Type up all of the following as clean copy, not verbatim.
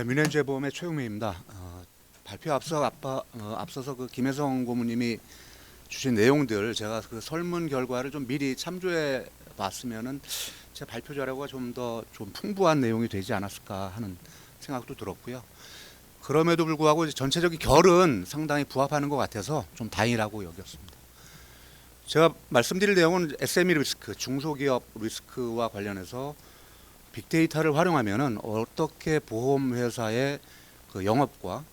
민현재보험의 최용민입니다. 발표 앞서서 그 김혜성 고문님이 주신 내용들 제가 그 설문 결과를 좀 미리 참조해 봤으면은 제 발표 자료가 좀 더 좀 풍부한 내용이 되지 않았을까 하는 생각도 들었고요. 그럼에도 불구하고 이제 전체적인 결은 상당히 부합하는 것 같아서 좀 다행이라고 여겼습니다. 제가 말씀드릴 내용은 SME 리스크, 중소기업 리스크와 관련해서 빅데이터를 활용하면은 어떻게 보험회사의 그 영업과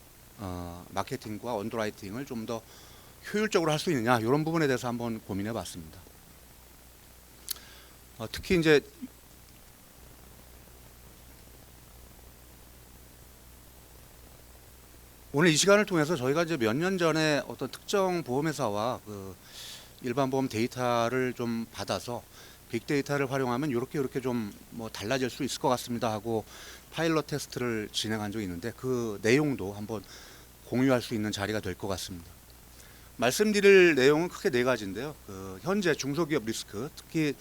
마케팅과 언더라이팅을 좀 더 효율적으로 할 수 있느냐 이런 부분에 대해서 한번 고민해봤습니다. 특히 이제 오늘 이 시간을 통해서 저희가 이제 몇 년 전에 어떤 특정 보험회사와 그 일반 보험 데이터를 좀 받아서 빅데이터를 활용하면 이렇게 좀 뭐 달라질 수 있을 것 같습니다 하고 파일럿 테스트를 진행한 적이 있는데 그 내용도 한번 공유할 수 있는 자리가 될 것 같습니다. 말씀드릴 내용은 크게 네 가지인데요. 그 현재 중소기업 리스크, 특히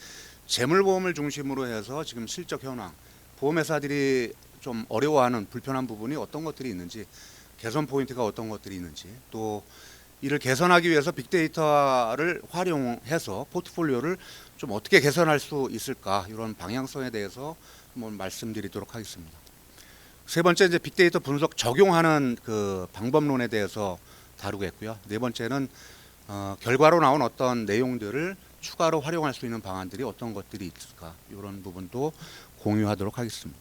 재물보험을 중심으로 해서 지금 실적 현황, 보험회사들이 좀 어려워하는 불편한 부분이 어떤 것들이 있는지, 개선 포인트가 어떤 것들이 있는지, 또 이를 개선하기 위해서 빅데이터를 활용해서 포트폴리오를 좀 어떻게 개선할 수 있을까, 이런 방향성에 대해서 한번 말씀드리도록 하겠습니다. 세 번째, 이제 빅데이터 분석 적용하는 그 방법론에 대해서 다루겠고요. 네 번째는 결과로 나온 어떤 내용들을 추가로 활용할 수 있는 방안들이 어떤 것들이 있을까, 이런 부분도 공유하도록 하겠습니다.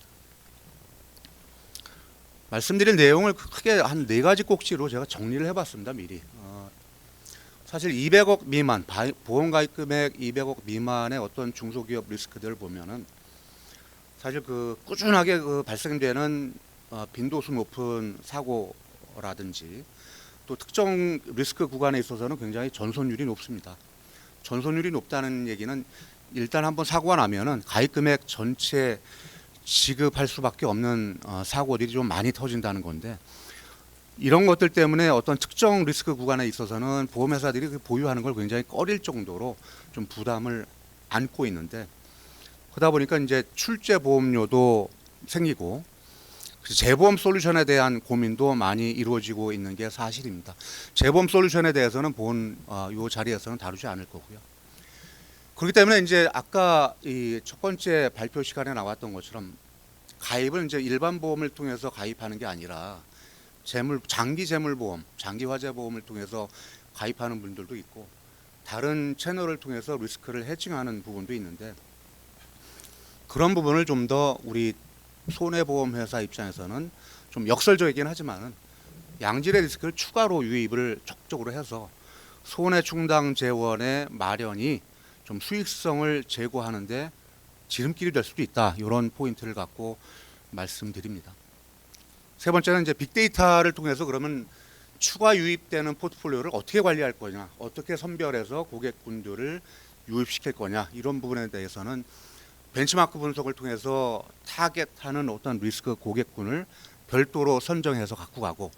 말씀드린 내용을 크게 한 네 가지 꼭지로 제가 정리를 해봤습니다. 미리. 사실 200억 미만, 보험 가입 금액 200억 미만의 어떤 중소기업 리스크들을 보면은 사실 그 꾸준하게 그 발생되는 빈도수 높은 사고라든지 또 특정 리스크 구간에 있어서는 굉장히 전손율이 높습니다. 전손율이 높다는 얘기는 일단 한번 사고가 나면은 가입 금액 전체 지급할 수밖에 없는 사고들이 좀 많이 터진다는 건데, 이런 것들 때문에 어떤 특정 리스크 구간에 있어서는 보험회사들이 보유하는 걸 굉장히 꺼릴 정도로 좀 부담을 안고 있는데, 그러다 보니까 이제 출제 보험료도 생기고 재보험 솔루션에 대한 고민도 많이 이루어지고 있는 게 사실입니다. 재보험 솔루션에 대해서는 이 자리에서는 다루지 않을 거고요. 그렇기 때문에 이제 아까 이 첫 번째 발표 시간에 나왔던 것처럼 가입을 이제 일반 보험을 통해서 가입하는 게 아니라 장기 재물보험, 장기 화재보험을 통해서 가입하는 분들도 있고 다른 채널을 통해서 리스크를 해칭하는 부분도 있는데, 그런 부분을 좀 더 우리 손해보험회사 입장에서는 좀 역설적이긴 하지만은 양질의 리스크를 추가로 유입을 적극적으로 해서 손해충당 재원의 마련이 좀 수익성을 제고하는데 지름길이 될 수도 있다. 이런 포인트를 갖고 말씀드립니다. 세 번째는 이제 빅데이터를 통해서 그러면 추가 유입되는 포트폴리오를 어떻게 관리할 거냐, 어떻게 선별해서 고객군들을 유입시킬 거냐, 이런 부분에 대해서는 벤치마크 분석을 통해서 타겟하는 어떤 리스크 고객군을 별도로 선정해서 갖고 가고,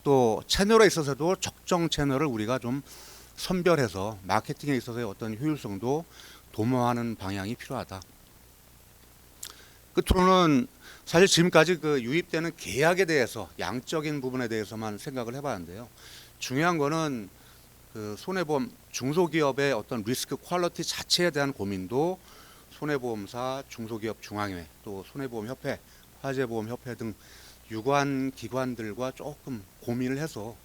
또 채널에 있어서도 적정 채널을 우리가 좀 선별해서 마케팅에 있어서의 어떤 효율성도 도모하는 방향이 필요하다. 끝으로는 사실 지금까지 그 유입되는 계약에 대해서 양적인 부분에 대해서만 생각을 해봤는데요. 중요한 거는 그 손해보험 중소기업의 어떤 리스크 퀄리티 자체에 대한 고민도 손해보험사, 중소기업 중앙회, 또 손해보험협회, 화재보험협회 등 유관 기관들과 조금 고민을 해서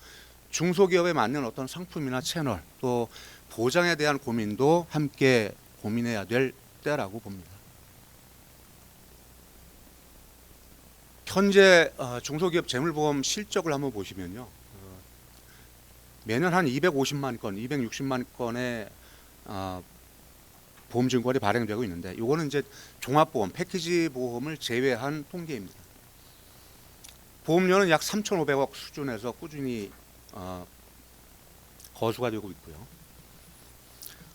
중소기업에 맞는 어떤 상품이나 채널, 또 보장에 대한 고민도 함께 고민해야 될 때라고 봅니다. 현재 중소기업 재물보험 실적을 한번 보시면요, 매년 한 250만 건, 260만 건의 보험 증권이 발행되고 있는데, 이거는 이제 종합보험, 패키지 보험을 제외한 통계입니다. 보험료는 약 3,500억 수준에서 꾸준히 거수가 되고 있고요.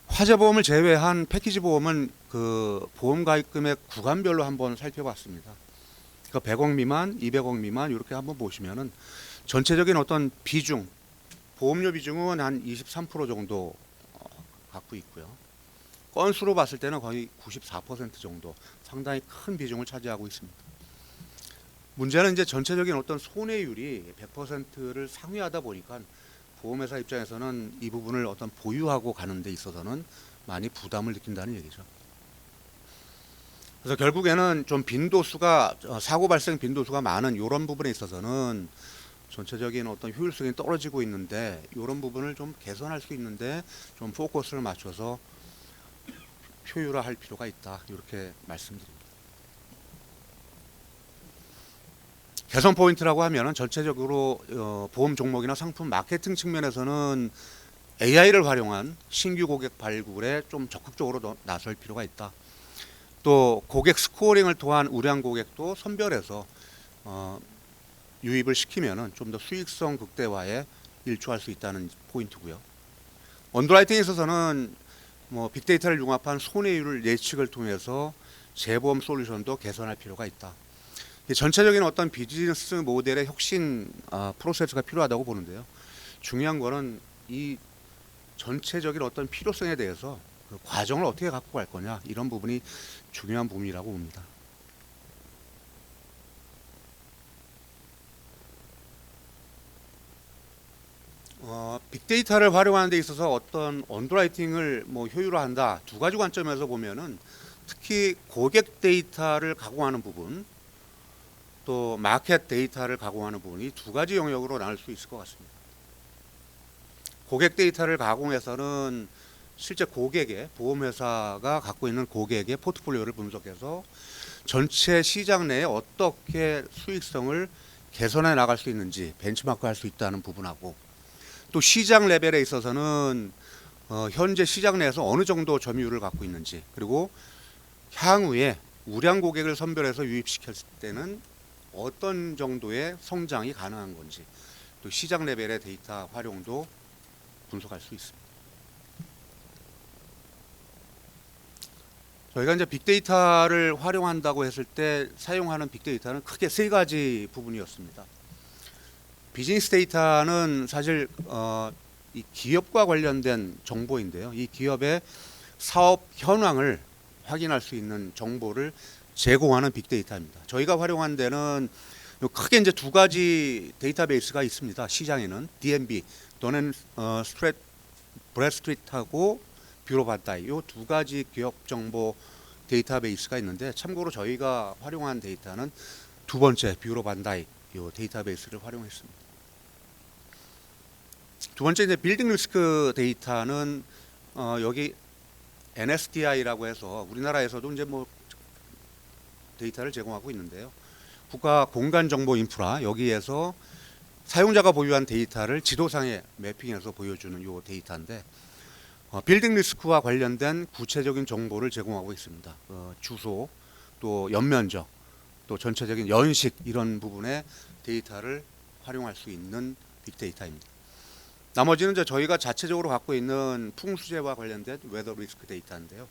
화재보험을 제외한 패키지 보험은 그 보험 가입 금액 구간별로 한번 살펴봤습니다. 그 100억 미만, 200억 미만 이렇게 한번 보시면은 전체적인 어떤 비중, 보험료 비중은 한 23% 정도 갖고 있고요. 건수로 봤을 때는 거의 94% 정도, 상당히 큰 비중을 차지하고 있습니다. 문제는 이제 전체적인 어떤 손해율이 100%를 상회하다 보니까 보험회사 입장에서는 이 부분을 어떤 보유하고 가는 데 있어서는 많이 부담을 느낀다는 얘기죠. 그래서 결국에는 좀 빈도수가 사고 발생 빈도수가 많은 이런 부분에 있어서는 전체적인 어떤 효율성이 떨어지고 있는데 이런 부분을 좀 개선할 수 있는데 좀 포커스를 맞춰서 효율화할 필요가 있다 이렇게 말씀드립니다. 개선 포인트라고 하면은 전체적으로 보험 종목이나 상품 마케팅 측면에서는 AI를 활용한 신규 고객 발굴에 좀 적극적으로 나설 필요가 있다. 또 고객 스코어링을 통한 우량 고객도 선별해서 유입을 시키면은 좀 더 수익성 극대화에 일조할 수 있다는 포인트고요. 언더라이팅에 있어서는 뭐 빅데이터를 융합한 손해율 예측을 통해서 재보험 솔루션도 개선할 필요가 있다. 전체적인 어떤 비즈니스 모델의 혁신 프로세스가 필요하다고 보는데요. 중요한 거는 이 전체적인 어떤 필요성에 대해서 그 과정을 어떻게 갖고 갈 거냐 이런 부분이 중요한 부분이라고 봅니다. 빅데이터를 활용하는 데 있어서 어떤 언더라이팅을 뭐 효율화한다 두 가지 관점에서 보면은 특히 고객 데이터를 가공하는 부분 또 마켓 데이터를 가공하는 부분이 두 가지 영역으로 나눌 수 있을 것 같습니다. 고객 데이터를 가공해서는 실제 고객의 보험회사가 갖고 있는 고객의 포트폴리오를 분석해서 전체 시장 내에 어떻게 수익성을 개선해 나갈 수 있는지 벤치마크 할 수 있다는 부분하고 또 시장 레벨에 있어서는 현재 시장 내에서 어느 정도 점유율을 갖고 있는지 그리고 향후에 우량 고객을 선별해서 유입시켰을 때는 어떤 정도의 성장이 가능한 건지 또 시장 레벨의 데이터 활용도 분석할 수 있습니다. 저희가 이제 빅데이터를 활용한다고 했을 때 사용하는 빅데이터는 크게 세 가지 부분이었습니다. 비즈니스 데이터는 사실 이 기업과 관련된 정보인데요. 이 기업의 사업 현황을 확인할 수 있는 정보를 제공하는 빅데이터입니다. 저희가 활용한 데는 크게 이제 두 가지 데이터베이스가 있습니다. 시장에는 DNB, 도넨 브래스트리트하고 뷰로 반다이 이 두 가지 기업 정보 데이터베이스가 있는데 참고로 저희가 활용한 데이터는 두 번째 뷰로 반다이 이 데이터베이스를 활용했습니다. 두 번째 이제 빌딩 리스크 데이터는 여기 NSDI라고 해서 우리나라에서도 이제 뭐 데이터를 제공하고 있는데요. 국가 공간 정보 인프라 여기에서 사용자가 보유한 데이터를 지도상에 매핑해서 보여주는 이 데이터인데 빌딩 리스크와 관련된 구체적인 정보를 제공하고 있습니다. 주소, 또 연면적, 또 전체적인 연식 이런 부분의 데이터를 활용할 수 있는 빅데이터입니다. 나머지는 이제 저희가 자체적으로 갖고 있는 풍수재와 관련된 웨더 리스크 데이터인데요.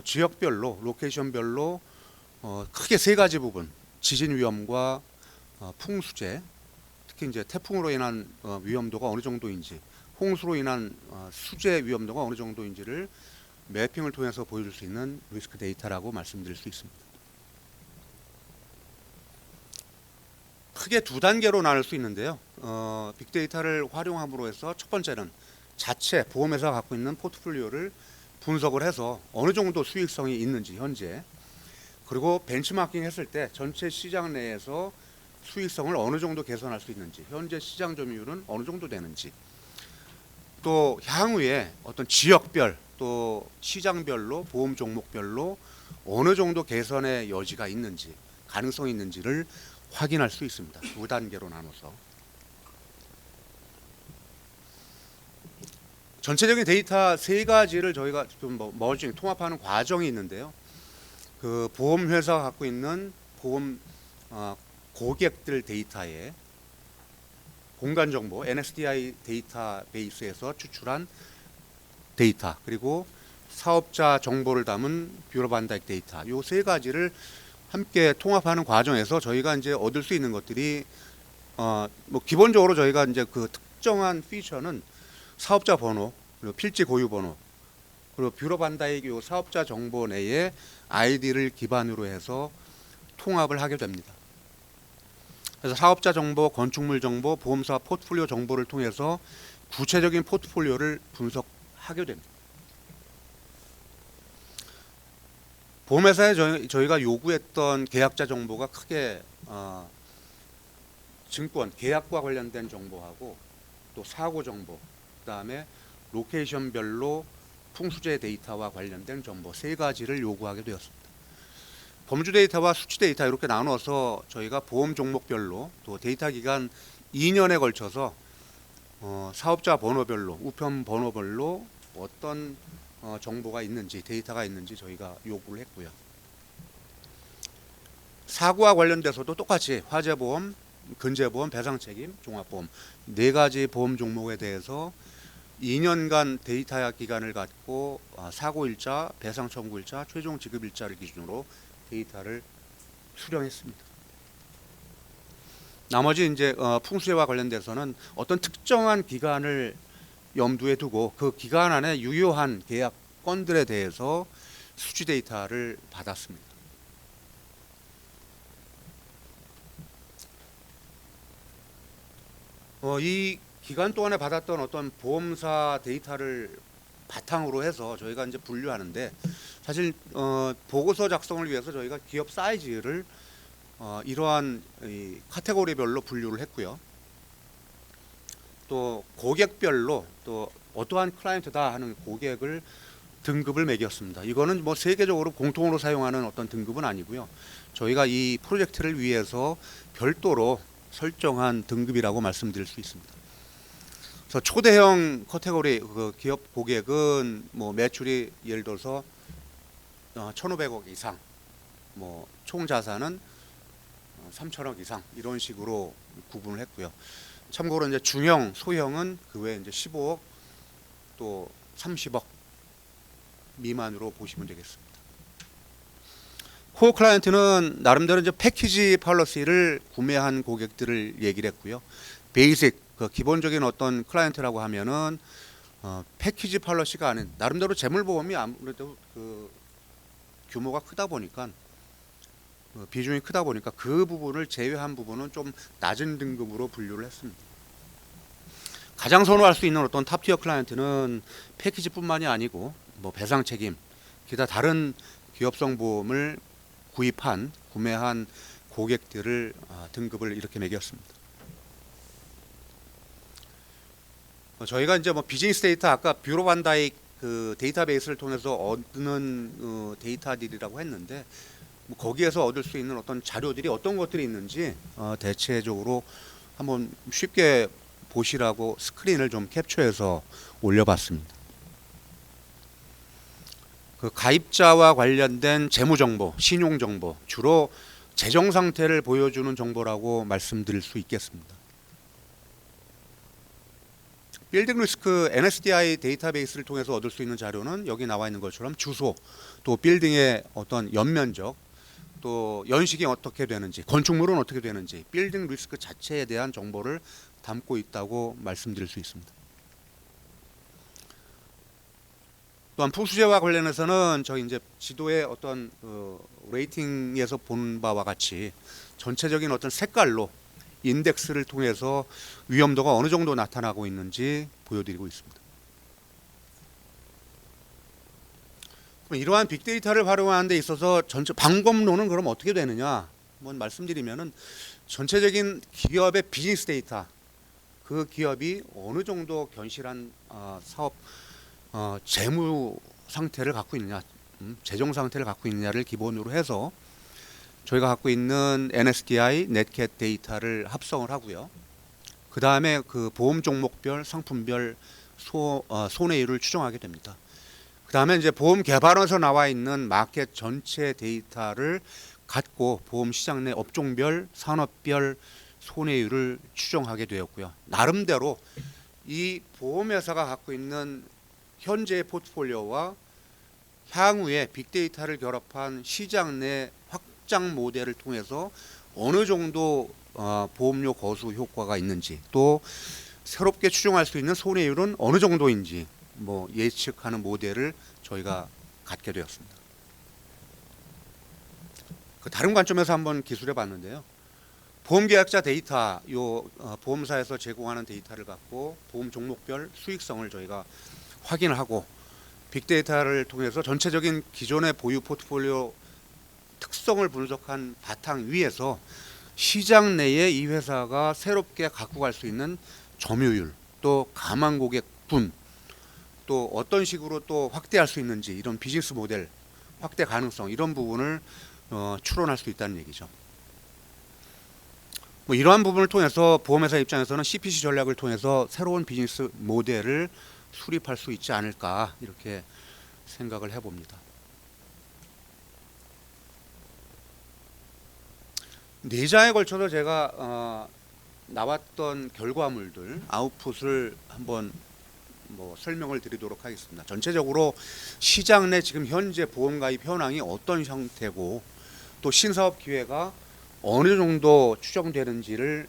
지역별로, 로케이션별로 크게 세 가지 부분, 지진 위험과 풍수재, 특히 이제 태풍으로 인한 위험도가 어느 정도인지, 홍수로 인한 수재 위험도가 어느 정도인지를 매핑을 통해서 보여줄 수 있는 리스크 데이터라고 말씀드릴 수 있습니다. 크게 두 단계로 나눌 수 있는데요. 빅데이터를 활용함으로 해서 첫 번째는 자체 보험회사가 갖고 있는 포트폴리오를 분석을 해서 어느 정도 수익성이 있는지 현재 그리고 벤치마킹 했을 때 전체 시장 내에서 수익성을 어느 정도 개선할 수 있는지 현재 시장 점유율은 어느 정도 되는지 또 향후에 어떤 지역별 또 시장별로 보험 종목별로 어느 정도 개선의 여지가 있는지 가능성이 있는지를 확인할 수 있습니다. 두 단계로 나눠서 전체적인 데이터 세 가지를 저희가 좀 머징 통합하는 과정이 있는데요. 그 보험회사가 갖고 있는 보험 고객들 데이터에 공간 정보 NSDI 데이터베이스에서 추출한 데이터 그리고 사업자 정보를 담은 뷰로 반다이크 데이터 요 세 가지를 함께 통합하는 과정에서 저희가 이제 얻을 수 있는 것들이 뭐 기본적으로 저희가 이제 그 특정한 피처는 사업자 번호 그리고 필지 고유 번호 그리고 뷰로 반다이크 요 사업자 정보 내에 아이디를 기반으로 해서 통합을 하게 됩니다. 그래서 사업자 정보, 건축물 정보, 보험사 포트폴리오 정보를 통해서 구체적인 포트폴리오를 분석하게 됩니다. 보험회사에 저희가 요구했던 계약자 정보가 크게 증권, 계약과 관련된 정보하고 또 사고 정보, 그다음에 로케이션별로 풍수재 데이터와 관련된 정보 세 가지를 요구하게 되었습니다. 범주 데이터와 수치 데이터 이렇게 나눠서 저희가 보험 종목별로 또 데이터 기간 2년에 걸쳐서 사업자 번호별로, 우편 번호별로 어떤 정보가 있는지, 데이터가 있는지 저희가 요구를 했고요. 사고와 관련돼서도 똑같이 화재보험, 근재보험, 배상책임, 종합보험 네 가지 보험 종목에 대해서 2년간 데이터 기간을 갖고 사고일자, 배상 청구일자, 최종 지급일자를 기준으로 데이터를 수령했습니다. 나머지 이제 풍수해와 관련돼서는 어떤 특정한 기간을 염두에 두고 그 기간 안에 유효한 계약 건들에 대해서 수치 데이터를 받았습니다. 이 기간 동안에 받았던 어떤 보험사 데이터를 바탕으로 해서 저희가 이제 분류하는데 사실 보고서 작성을 위해서 저희가 기업 사이즈를 이러한 이 카테고리별로 분류를 했고요. 또 고객별로 또 어떠한 클라이언트다 하는 고객을 등급을 매겼습니다. 이거는 뭐 세계적으로 공통으로 사용하는 어떤 등급은 아니고요. 저희가 이 프로젝트를 위해서 별도로 설정한 등급이라고 말씀드릴 수 있습니다. 그래서 초대형 카테고리 그 기업 고객은 뭐 매출이 예를 들어서 1,500억 이상, 뭐 총 자산은 3,000억 이상 이런 식으로 구분을 했고요. 참고로 이제 중형, 소형은 그 외에 이제 15억 또 30억 미만으로 보시면 되겠습니다. 코어 클라이언트는 나름대로 이제 패키지 폴리시를 구매한 고객들을 얘기를 했고요. 베이직 그 기본적인 어떤 클라이언트라고 하면은 패키지 폴리시가 아닌 나름대로 재물보험이 아무래도 그 규모가 크다 보니까 비중이 크다 보니까 그 부분을 제외한 부분은 좀 낮은 등급으로 분류를 했습니다. 가장 선호할 수 있는 어떤 탑티어 클라이언트는 패키지뿐만이 아니고 뭐 배상 책임, 기타 다른 기업성 보험을 구매한 고객들을 등급을 이렇게 매겼습니다. 저희가 이제 뭐 비즈니스 데이터 아까 뷰로 반다이크 그 데이터베이스를 통해서 얻는 데이터들이라고 했는데 뭐 거기에서 얻을 수 있는 어떤 자료들이 어떤 것들이 있는지 대체적으로 한번 쉽게 보시라고 스크린을 좀 캡처해서 올려봤습니다. 그 가입자와 관련된 재무 정보, 신용 정보, 주로 재정 상태를 보여주는 정보라고 말씀드릴 수 있겠습니다. 빌딩 리스크 NSDI 데이터베이스를 통해서 얻을 수 있는 자료는 여기 나와 있는 것처럼 주소, 또 빌딩의 어떤 연면적, 또 연식이 어떻게 되는지, 건축물은 어떻게 되는지, 빌딩 리스크 자체에 대한 정보를 담고 있다고 말씀드릴 수 있습니다. 또한 풍수재와 관련해서는 저희 이제 지도의 어떤 레이팅에서 본 바와 같이 전체적인 어떤 색깔로 인덱스를 통해서 위험도가 어느 정도 나타나고 있는지 보여드리고 있습니다. 그럼 이러한 빅데이터를 활용하는 데 있어서 전체 방법론은 그럼 어떻게 되느냐 한번 말씀드리면은 전체적인 기업의 비즈니스 데이터, 그 기업이 어느 정도 견실한 사업 재무 상태를 갖고 있느냐, 재정 상태를 갖고 있느냐를 기본으로 해서 저희가 갖고 있는 NSDI, 넷캣 데이터를 합성을 하고요. 그 다음에 그 보험 종목별, 상품별 손해율을 추정하게 됩니다. 그 다음에 이제 보험 개발원에서 나와 있는 마켓 전체 데이터를 갖고 보험 시장 내 업종별, 산업별 손해율을 추정하게 되었고요. 나름대로 이 보험회사가 갖고 있는 현재의 포트폴리오와 향후에 빅데이터를 결합한 시장 내 확장 모델을 통해서 어느 정도 보험료 거수 효과가 있는지, 또 새롭게 추정할 수 있는 손해율은 어느 정도인지 뭐 예측하는 모델을 저희가 갖게 되었습니다. 그 다른 관점에서 한번 기술해 봤는데요. 보험계약자 데이터, 보험사에서 제공하는 데이터를 갖고 보험 종목별 수익성을 저희가 확인하고 빅데이터를 통해서 전체적인 기존의 보유 포트폴리오 특성을 분석한 바탕 위에서 시장 내에 이 회사가 새롭게 갖고 갈 수 있는 점유율, 또 가망 고객분, 또 어떤 식으로 또 확대할 수 있는지, 이런 비즈니스 모델 확대 가능성, 이런 부분을 추론할 수 있다는 얘기죠. 뭐 이러한 부분을 통해서 보험회사 입장에서는 CPC 전략을 통해서 새로운 비즈니스 모델을 수립할 수 있지 않을까, 이렇게 생각을 해봅니다. 네 장에 걸쳐서 제가 나왔던 결과물들, 아웃풋을 한번 설명을 드리도록 하겠습니다. 전체적으로 시장 내 지금 현재 보험가입 현황이 어떤 형태고, 또 신사업 기회가 어느 정도 추정되는지를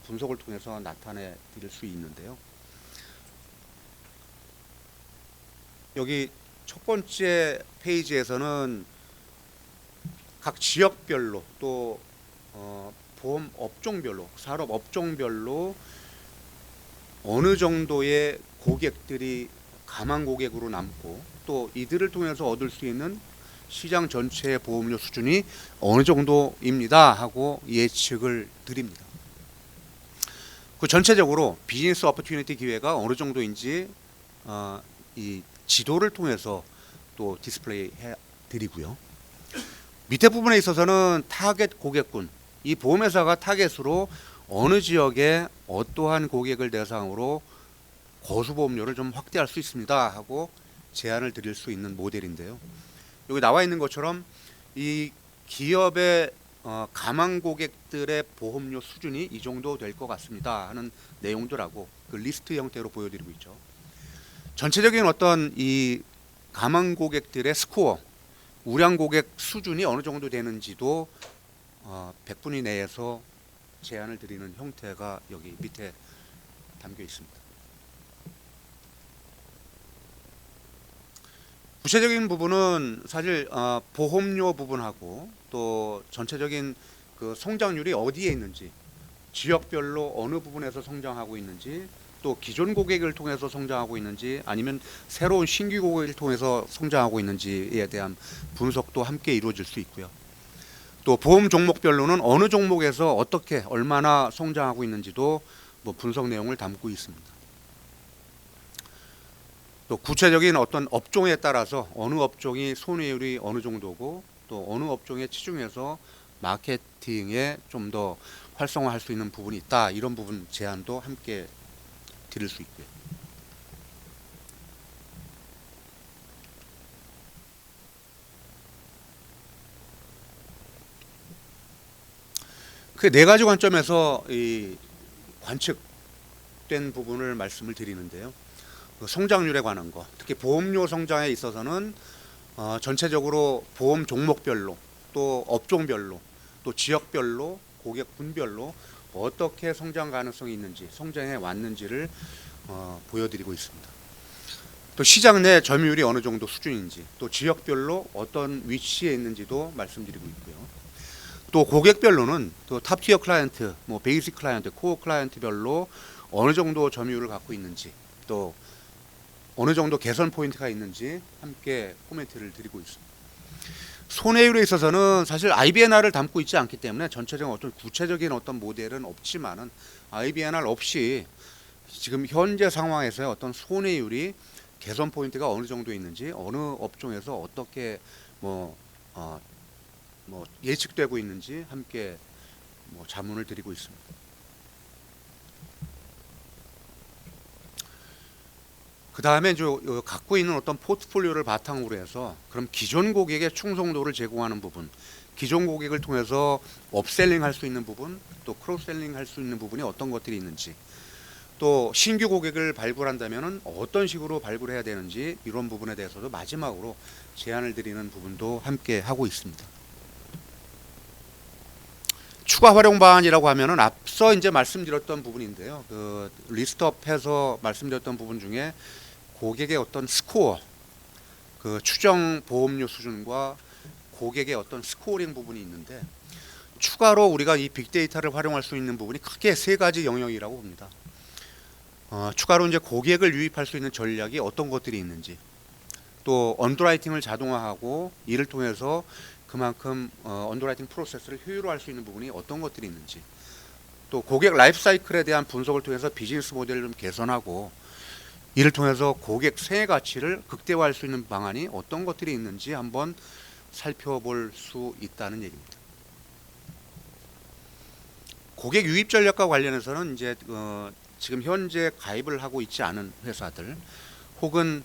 분석을 통해서 나타내 드릴 수 있는데요. 여기 첫 번째 페이지에서는 각 지역별로, 또 보험 업종별로, 산업 업종별로 어느 정도의 고객들이 가망 고객으로 남고, 또 이들을 통해서 얻을 수 있는 시장 전체의 보험료 수준이 어느 정도입니다 하고 예측을 드립니다. 그 전체적으로 비즈니스 오퍼튜니티 기회가 어느 정도인지 이 지도를 통해서 또 디스플레이 해 드리고요. 밑에 부분에 있어서는 타겟 고객군, 이 보험회사가 타겟으로 어느 지역에 어떠한 고객을 대상으로 거수보험료를 좀 확대할 수 있습니다 하고 제안을 드릴 수 있는 모델인데요. 여기 나와 있는 것처럼 이 기업의 가망 고객들의 보험료 수준이 이 정도 될 것 같습니다 하는 내용들하고 그 리스트 형태로 보여드리고 있죠. 전체적인 어떤 이 가망 고객들의 스코어, 우량 고객 수준이 어느 정도 되는지도 100분 이내에서 제안을 드리는 형태가 여기 밑에 담겨 있습니다. 구체적인 부분은 사실 보험료 부분하고 또 전체적인 그 성장률이 어디에 있는지, 지역별로 어느 부분에서 성장하고 있는지, 또 기존 고객을 통해서 성장하고 있는지, 아니면 새로운 신규 고객을 통해서 성장하고 있는지에 대한 분석도 함께 이루어질 수 있고요. 또 보험 종목별로는 어느 종목에서 어떻게 얼마나 성장하고 있는지도 분석 내용을 담고 있습니다. 또 구체적인 어떤 업종에 따라서 어느 업종이 손해율이 어느 정도고, 또 어느 업종에 치중해서 마케팅에 좀 더 활성화할 수 있는 부분이 있다, 이런 부분 제안도 함께 드릴 수 있고요. 그 네 가지 관점에서 이 관측된 부분을 말씀을 드리는데요. 그 성장률에 관한 거, 특히 보험료 성장에 있어서는 전체적으로 보험 종목별로, 또 업종별로, 또 지역별로, 고객군별로 어떻게 성장 가능성이 있는지, 성장해 왔는지를 보여드리고 있습니다. 또 시장 내 점유율이 어느 정도 수준인지, 또 지역별로 어떤 위치에 있는지도 말씀드리고 있고요. 또 고객별로는 또 탑티어 클라이언트, 베이직 클라이언트, 코어 클라이언트별로 어느 정도 점유율을 갖고 있는지, 또 어느 정도 개선 포인트가 있는지 함께 코멘트를 드리고 있습니다. 손해율에 있어서는 사실 IBNR을 담고 있지 않기 때문에 전체적인 어떤 구체적인 어떤 모델은 없지만은, IBNR 없이 지금 현재 상황에서의 어떤 손해율이 개선 포인트가 어느 정도 있는지, 어느 업종에서 어떻게 예측되고 있는지 함께 자문을 드리고 있습니다. 그 다음에 갖고 있는 어떤 포트폴리오를 바탕으로 해서 그럼 기존 고객의 충성도를 제공하는 부분, 기존 고객을 통해서 업셀링 할 수 있는 부분, 또 크로스셀링 할 수 있는 부분이 어떤 것들이 있는지, 또 신규 고객을 발굴한다면 어떤 식으로 발굴해야 되는지, 이런 부분에 대해서도 마지막으로 제안을 드리는 부분도 함께 하고 있습니다. 추가 활용 방안이라고 하면은 앞서 이제 말씀드렸던 부분인데요. 그 리스트업해서 말씀드렸던 부분 중에 고객의 어떤 스코어, 그 추정 보험료 수준과 고객의 어떤 스코어링 부분이 있는데, 추가로 우리가 이 빅데이터를 활용할 수 있는 부분이 크게 세 가지 영역이라고 봅니다. 추가로 이제 고객을 유입할 수 있는 전략이 어떤 것들이 있는지, 또 언더라이팅을 자동화하고 이를 통해서 그만큼 언더라이팅 프로세스를 효율화할 수 있는 부분이 어떤 것들이 있는지, 또 고객 라이프 사이클에 대한 분석을 통해서 비즈니스 모델을 좀 개선하고 이를 통해서 고객 생애 가치를 극대화할 수 있는 방안이 어떤 것들이 있는지 한번 살펴볼 수 있다는 얘기입니다. 고객 유입 전략과 관련해서는 이제 지금 현재 가입을 하고 있지 않은 회사들, 혹은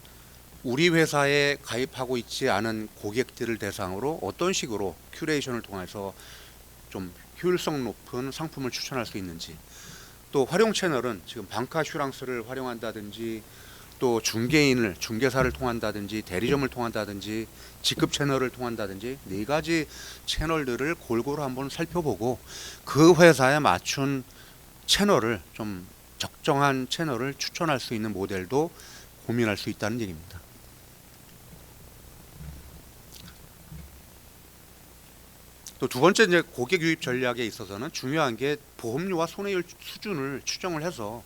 우리 회사에 가입하고 있지 않은 고객들을 대상으로 어떤 식으로 큐레이션을 통해서 좀 효율성 높은 상품을 추천할 수 있는지, 또 활용 채널은 지금 방카슈랑스를 활용한다든지, 또 중개사를 통한다든지, 대리점을 통한다든지, 직급 채널을 통한다든지, 네 가지 채널들을 골고루 한번 살펴보고 그 회사에 맞춘 채널을 좀 적정한 채널을 추천할 수 있는 모델도 고민할 수 있다는 얘기입니다. 또 두 번째, 이제 고객 유입 전략에 있어서는 중요한 게 보험료와 손해율 수준을 추정을 해서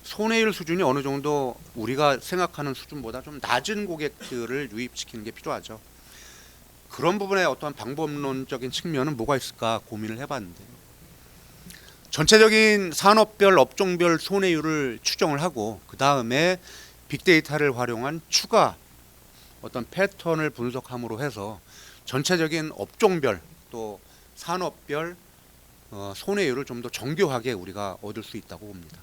손해율 수준이 어느 정도 우리가 생각하는 수준보다 좀 낮은 고객들을 유입시키는 게 필요하죠. 그런 부분에 어떤 방법론적인 측면은 뭐가 있을까 고민을 해봤는데, 전체적인 산업별 업종별 손해율을 추정을 하고 그 다음에 빅데이터를 활용한 추가 어떤 패턴을 분석함으로 해서 전체적인 업종별 또 산업별 손해율을 좀 더 정교하게 우리가 얻을 수 있다고 봅니다.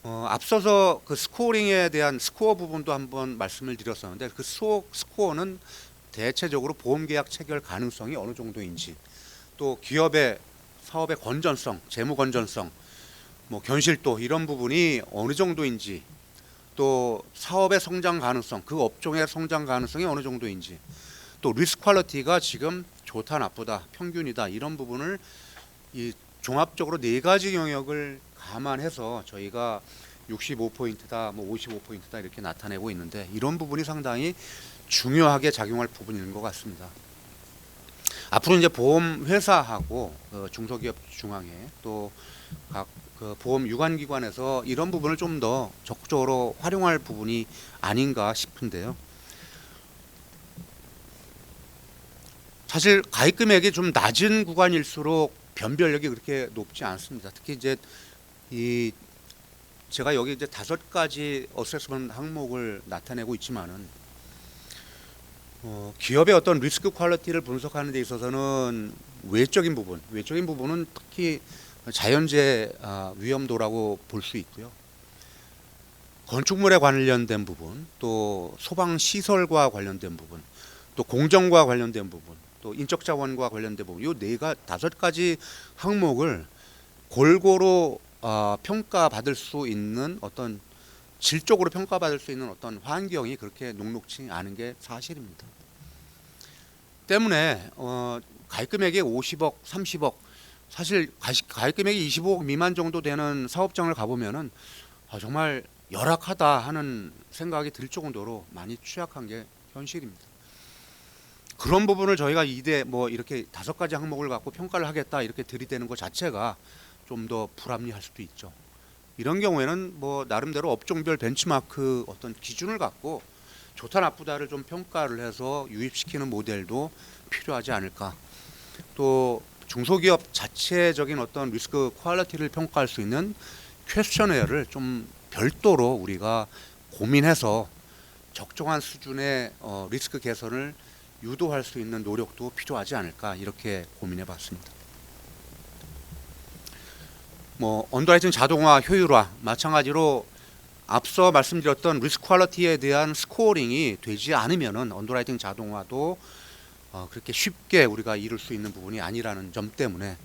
앞서서 그 스코어링에 대한 스코어 부분도 한번 말씀을 드렸었는데, 그 스코어는 대체적으로 보험계약 체결 가능성이 어느 정도인지, 또 기업의 사업의 건전성, 재무 건전성, 뭐 견실도 이런 부분이 어느 정도인지, 또 사업의 성장 가능성, 그 업종의 성장 가능성이 어느 정도인지, 또 리스크 퀄리티가 지금 좋다 나쁘다 평균이다 이런 부분을 이 종합적으로 네 가지 영역을 감안해서 저희가 65포인트다, 뭐 55포인트다 이렇게 나타내고 있는데, 이런 부분이 상당히 중요하게 작용할 부분인 것 같습니다. 앞으로 이제 보험 회사하고 중소기업 중앙회 또 각 보험 유관기관에서 이런 부분을 좀 더 적극적으로 활용할 부분이 아닌가 싶은데요. 사실 가입 금액이 좀 낮은 구간일수록 변별력이 그렇게 높지 않습니다. 특히 이제 제가 여기 이제 5가지 어세스먼트 항목을 나타내고 있지만은 기업의 어떤 리스크 퀄리티를 분석하는 데 있어서는 외적인 부분은 특히 자연재해 위험도라고 볼 수 있고요. 건축물에 관련된 부분, 또 소방 시설과 관련된 부분, 또 공정과 관련된 부분, 또 인적 자원과 관련된 부분, 이 5가지 항목을 골고루 평가받을 수 있는 어떤 질적으로 평가받을 수 있는 어떤 환경이 그렇게 녹록치 않은 게 사실입니다. 때문에 가입 금액이 50억, 30억, 사실 가입 금액이 25억 미만 정도 되는 사업장을 가보면은 정말 열악하다 하는 생각이 들 정도로 많이 취약한 게 현실입니다. 그런 부분을 저희가 뭐 이렇게 5가지 항목을 갖고 평가를 하겠다 이렇게 들이대는 것 자체가 좀 더 불합리할 수도 있죠. 이런 경우에는 뭐 나름대로 업종별 벤치마크 어떤 기준을 갖고 좋다 나쁘다를 좀 평가를 해서 유입시키는 모델도 필요하지 않을까. 또 중소기업 자체적인 어떤 리스크 퀄리티를 평가할 수 있는 퀘스처네어를 좀 별도로 우리가 고민해서 적정한 수준의 리스크 개선을 유도할 수 있는 노력도 필요하지 않을까 이렇게 고민해 봤습니다. 뭐 언더라이팅 자동화 효율화 마찬가지로 앞서 말씀드렸던 리스크 퀄리티에 대한 스코어링이 되지 않으면은 언더라이팅 자동화도 그렇게 쉽게 우리가 이룰 수 있는 부분이 아니라는 점 때문에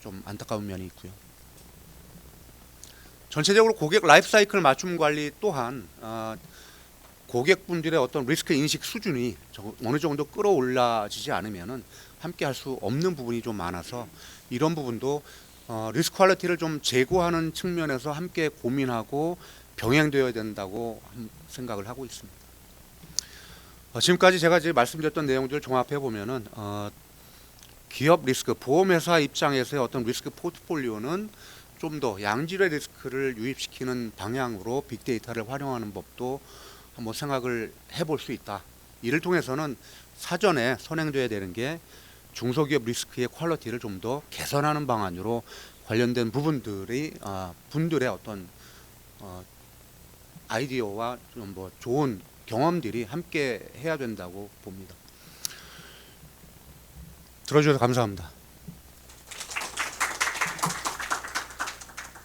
좀 안타까운 면이 있고요. 전체적으로 고객 라이프 사이클 맞춤 관리 또한 고객분들의 어떤 리스크 인식 수준이 어느 정도 끌어올라지지 않으면은 함께 할 수 없는 부분이 좀 많아서 이런 부분도 리스크 퀄리티를 좀 제고하는 측면에서 함께 고민하고 병행되어야 된다고 생각을 하고 있습니다. 지금까지 제가 이제 말씀드렸던 내용들을 종합해 보면은 기업 리스크, 보험회사 입장에서의 어떤 리스크 포트폴리오는 좀 더 양질의 리스크를 유입시키는 방향으로 빅데이터를 활용하는 법도 한번 생각을 해볼 수 있다. 이를 통해서는 사전에 선행돼야 되는 게 중소기업 리스크의 퀄리티를 좀 더 개선하는 방안으로 관련된 부분들이 분들의 어떤 아이디어와 좀 뭐 좋은 경험들이 함께 해야 된다고 봅니다. 들어주셔서 감사합니다.